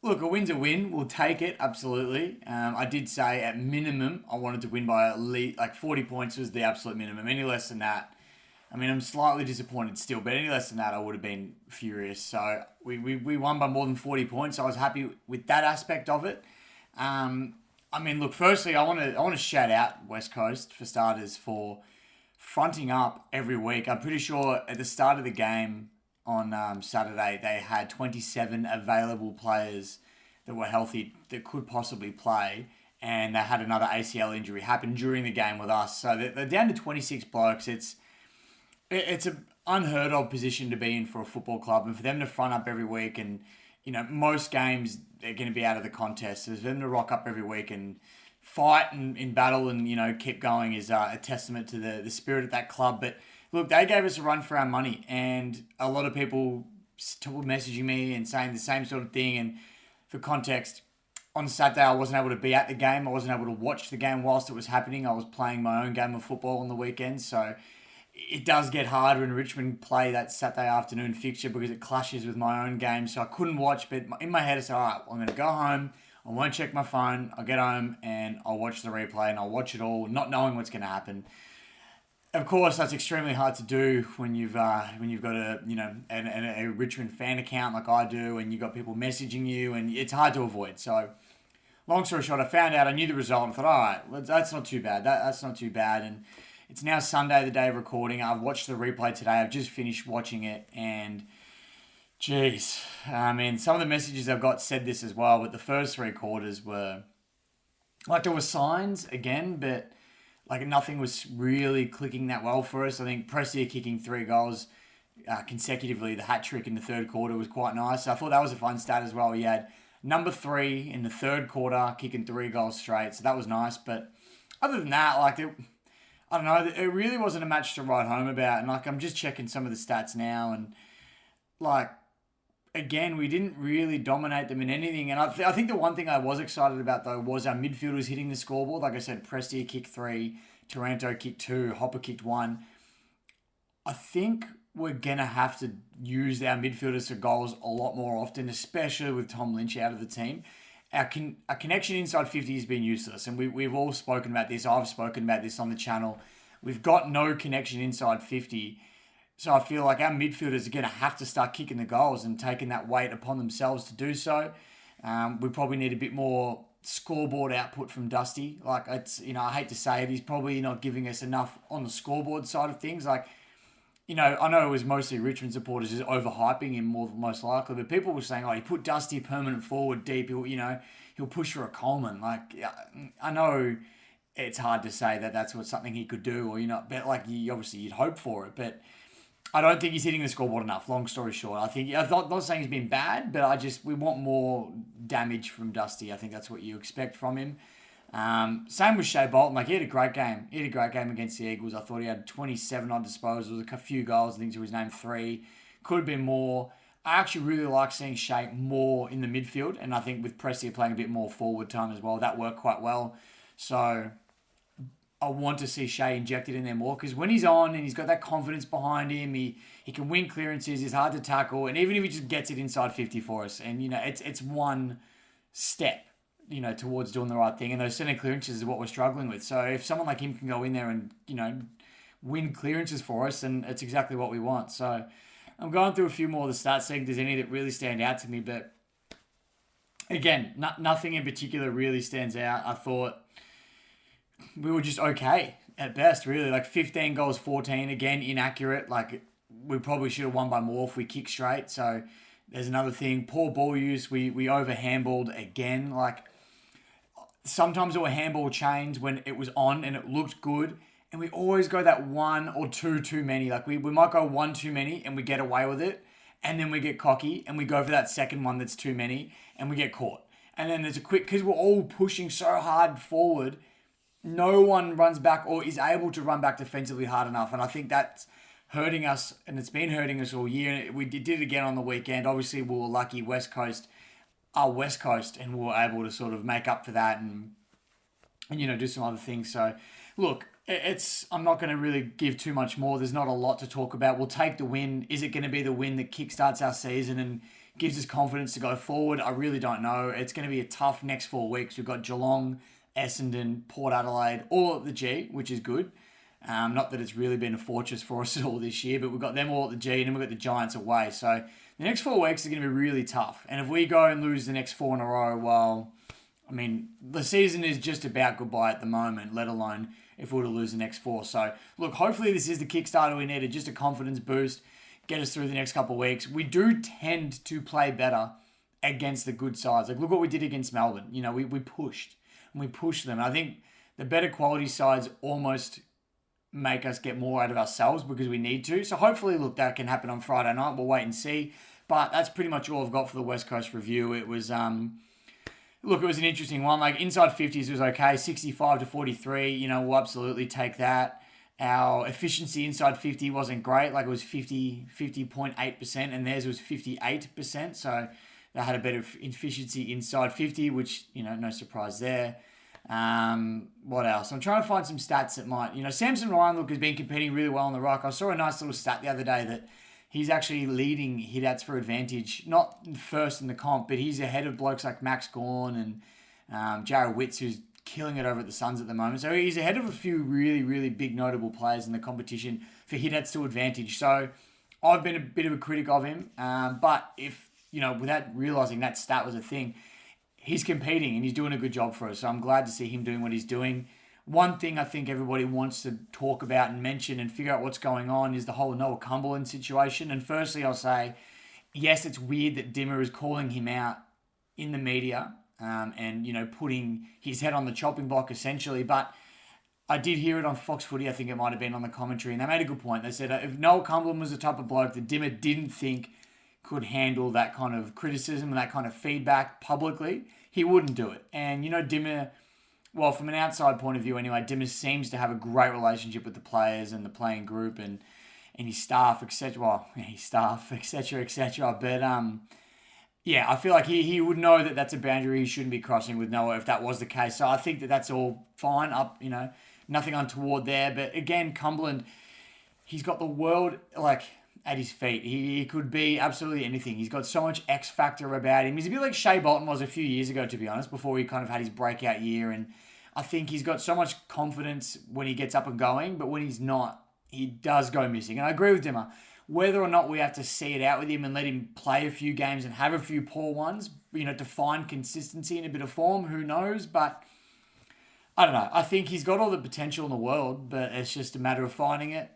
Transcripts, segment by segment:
Look, a win's a win. We'll take it, absolutely. I did say at minimum I wanted to win by at least, like 40 points was the absolute minimum. Any less than that, I mean, I'm slightly disappointed still, but any less than that, I would have been furious. So we won by more than 40 points. So I was happy with that aspect of it. I mean, look, firstly, I want to shout out West Coast for starters for fronting up every week. I'm pretty sure at the start of the game on Saturday, they had 27 available players that were healthy that could possibly play, and they had another ACL injury happen during the game with us. So they're down to 26 blokes. It's an unheard of position to be in for a football club, and for them to front up every week, and most games they're going to be out of the contest. So for them to rock up every week and fight and in battle and keep going is a testament to the spirit of that club. But look, they gave us a run for our money, and a lot of people were messaging me and saying the same sort of thing. And for context, on Saturday I wasn't able to be at the game. I wasn't able to watch the game whilst it was happening. I was playing my own game of football on the weekend, so it does get harder when Richmond play that Saturday afternoon fixture because it clashes with my own game. So I couldn't watch, but in my head I said, all right, I'm going to go home. I won't check my phone. I'll get home and I'll watch the replay and I'll watch it all, not knowing what's going to happen. Of course, that's extremely hard to do when you've got a Richmond fan account like I do, and you've got people messaging you, and it's hard to avoid. So, long story short, I found out, I knew the result, and I thought, all right, well, that's not too bad. That's not too bad. And it's now Sunday, the day of recording. I've watched the replay today. I've just finished watching it, and geez, I mean, some of the messages I've got said this as well, but the first three quarters were like there were signs again, but like nothing was really clicking that well for us. I think Prestia kicking 3 goals consecutively, the hat trick in the third quarter was quite nice. So I thought that was a fun stat as well. He had number 3 in the third quarter, kicking 3 goals straight. So that was nice. But other than that, I don't know, it really wasn't a match to write home about. And I'm just checking some of the stats now, and again, we didn't really dominate them in anything. And I think the one thing I was excited about, though, was our midfielders hitting the scoreboard. Like I said, Prestia kicked 3, Taranto kicked 2, Hopper kicked 1. I think we're going to have to use our midfielders for goals a lot more often, especially with Tom Lynch out of the team. Our connection inside 50 has been useless, and we've all spoken about this. I've spoken about this on the channel. We've got no connection inside 50. So I feel like our midfielders are going to have to start kicking the goals and taking that weight upon themselves to do so. We probably need a bit more scoreboard output from Dusty. I hate to say it, he's probably not giving us enough on the scoreboard side of things. I know it was mostly Richmond supporters just overhyping him most likely, but people were saying, oh, he put Dusty permanent forward deep, he'll push for a Coleman. I know it's hard to say that that's something he could do, but obviously you'd hope for it, but I don't think he's hitting the scoreboard enough, long story short. I'm not saying he's been bad, but we want more damage from Dusty. I think that's what you expect from him. Same with Shea Bolton. He had a great game. He had a great game against the Eagles. I thought he had 27 on disposals, a few goals, I think to his name 3. Could have been more. I actually really like seeing Shea more in the midfield, and I think with Prestia playing a bit more forward time as well, that worked quite well. So I want to see Shea injected in there more, because when he's on and he's got that confidence behind him, he can win clearances, he's hard to tackle, and even if he just gets it inside 50 for us, and it's one step towards doing the right thing, and those center clearances is what we're struggling with. So if someone like him can go in there and win clearances for us, then it's exactly what we want. So I'm going through a few more of the stats, seeing if there's any that really stand out to me, but again, nothing in particular really stands out. I thought we were just okay at best, really. 15 goals, 14, again, inaccurate. We probably should have won by more if we kick straight. So there's another thing. Poor ball use. We over-handballed again. Sometimes there were handball chains when it was on and it looked good, and we always go that 1 or 2 too many. We might go 1 too many and we get away with it, and then we get cocky and we go for that second one that's too many and we get caught. And then there's because we're all pushing so hard forward, no one runs back or is able to run back defensively hard enough. And I think that's hurting us, and it's been hurting us all year. We did it again on the weekend. Obviously, we were lucky West Coast, and we were able to sort of make up for that and do some other things. So, look, I'm not going to really give too much more. There's not a lot to talk about. We'll take the win. Is it going to be the win that kickstarts our season and gives us confidence to go forward. I really don't know. It's going to be a tough next 4 weeks. We've got Geelong, Essendon, Port Adelaide, all at the G, which is good. Not that it's really been a fortress for us all this year, but we've got them all at the G, and then we've got the Giants away. So the next 4 weeks are going to be really tough. And if we go and lose the next 4 in a row, well, I mean, the season is just about goodbye at the moment, let alone if we were to lose the next 4. So, look, hopefully this is the Kickstarter we needed, just a confidence boost, get us through the next couple of weeks. We do tend to play better against the good sides. Like, look what we did against Melbourne. You know, we pushed, and we pushed them. And I think the better quality sides almost make us get more out of ourselves because we need to. So hopefully, look, that can happen on Friday night. We'll wait and see. But that's pretty much all I've got for the West Coast review. It was, look, it was an interesting one. Like, inside 50s was okay. 65 to 43, you know, we'll absolutely take that. Our efficiency inside 50 wasn't great. Like, it was 50.8%, and theirs was 58%. So they had a better efficiency inside 50, which, you know, no surprise there. What else? I'm trying to find some stats that might, you know, Samson Ryan, look, has been competing really well on the ruck. I saw a nice little stat the other day that he's actually leading hit-outs for advantage, not first in the comp, but he's ahead of blokes like Max Gawn and Jarrod Witts, who's killing it over at the Suns at the moment. So he's ahead of a few really, really big notable players in the competition for hit-outs to advantage. So I've been a bit of a critic of him, but if, you know, without realising that stat was a thing, he's competing and he's doing a good job for us. So I'm glad to see him doing what he's doing. One thing I think everybody wants to talk about and mention and figure out what's going on is the whole Noah Cumberland situation. And firstly, I'll say, yes, it's weird that Dimmer is calling him out in the media and, you know, putting his head on the chopping block essentially. But I did hear it on Fox Footy, I think it might have been on the commentary, and they made a good point. They said if Noah Cumberland was the type of bloke that Dimmer didn't think could handle that kind of criticism and that kind of feedback publicly, he wouldn't do it. And, you know, Dimmer, well, from an outside point of view anyway, Dimmer seems to have a great relationship with the players and the playing group and his staff, etc. Well, his staff, etc., etc. But, yeah, I feel like he would know that that's a boundary he shouldn't be crossing with Noah if that was the case. So I think that that's all fine, you know, nothing untoward there. But again, Cumberland, he's got the world, like, at his feet. He could be absolutely anything. He's got so much X factor about him. He's a bit like Shea Bolton was a few years ago, to be honest, before he kind of had his breakout year. And I think he's got so much confidence when he gets up and going, but when he's not, he does go missing. And I agree with Dimmer. Whether or not we have to see it out with him and let him play a few games and have a few poor ones, you know, to find consistency in a bit of form, who knows? But I don't know. I think he's got all the potential in the world, but it's just a matter of finding it.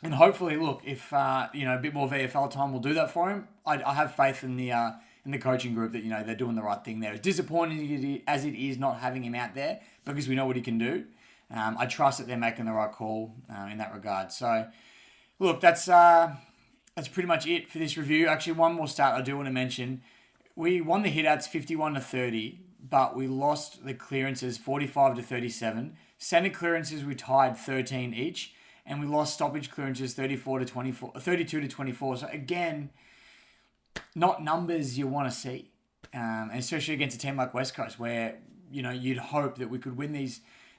And hopefully, look, if you know, a bit more VFL time will do that for him. I have faith in the coaching group that, you know, they're doing the right thing there. As disappointing as it is not having him out there because we know what he can do, I trust that they're making the right call in that regard. So, look, that's pretty much it for this review. Actually, one more stat I do want to mention: we won the hit-outs 51-30, but we lost the clearances 45-37. Centre clearances we tied 13 each. And we lost stoppage clearances 32-24. So again, not numbers you want to see, and especially against a team like West Coast, where, you know, you'd hope that we could win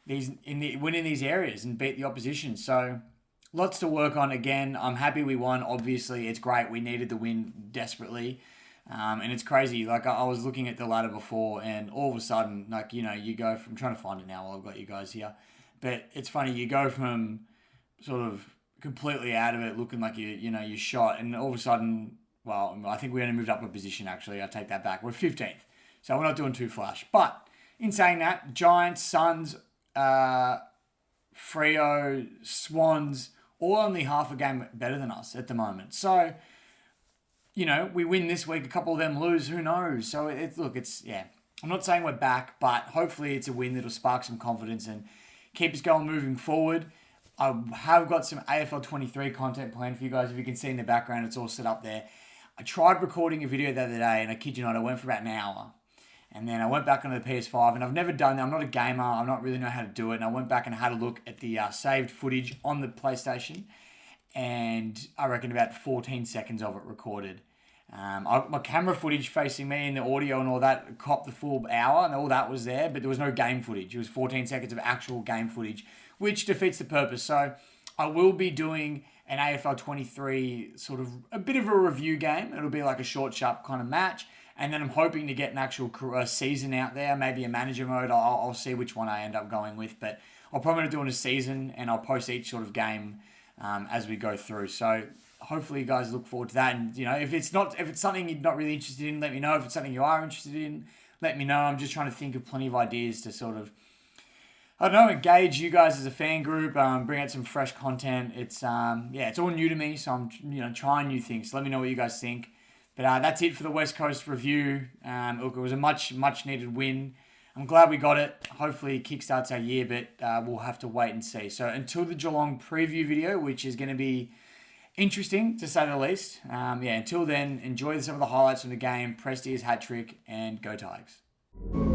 win in these areas and beat the opposition. So lots to work on. Again, I'm happy we won. Obviously, it's great. We needed the win desperately, and it's crazy. Like, I was looking at the ladder before, and all of a sudden, like, you know, you go from, I'm trying to find it now while I've got you guys here, but it's funny. You go from sort of completely out of it, looking like you're shot, and all of a sudden, well, I think we only moved up a position, actually. I take that back. We're 15th, so we're not doing too flash. But in saying that, Giants, Suns, Freo, Swans, all only half a game better than us at the moment. So, you know, we win this week, a couple of them lose, who knows? So, yeah. I'm not saying we're back, but hopefully it's a win that'll spark some confidence and keep us going moving forward. I have got some AFL 23 content planned for you guys. If you can see in the background, it's all set up there. I tried recording a video the other day, and I kid you not, I went for about an hour. And then I went back onto the PS5, and I've never done that. I'm not a gamer. I don't really know how to do it. And I went back and had a look at the saved footage on the PlayStation, and I reckon about 14 seconds of it recorded. My camera footage facing me and the audio and all that copped the full hour, and all that was there, but there was no game footage. It was 14 seconds of actual game footage, which defeats the purpose. So I will be doing an AFL 23 sort of a bit of a review game. It'll be like a short, sharp kind of match. And then I'm hoping to get an actual season out there, maybe a manager mode. I'll see which one I end up going with. But I'll probably do it in a season, and I'll post each sort of game as we go through. So hopefully you guys look forward to that. And, if it's something you're not really interested in, let me know. If it's something you are interested in, let me know. I'm just trying to think of plenty of ideas to sort of, I don't know, engage you guys as a fan group, bring out some fresh content. It's it's all new to me, so I'm trying new things. So let me know what you guys think. But that's it for the West Coast review. Look, it was a much needed win. I'm glad we got it. Hopefully it kickstarts our year, but we'll have to wait and see. So until the Geelong preview video, which is going to be interesting to say the least. Until then, enjoy some of the highlights from the game. Presti's hat trick, and go Tigers.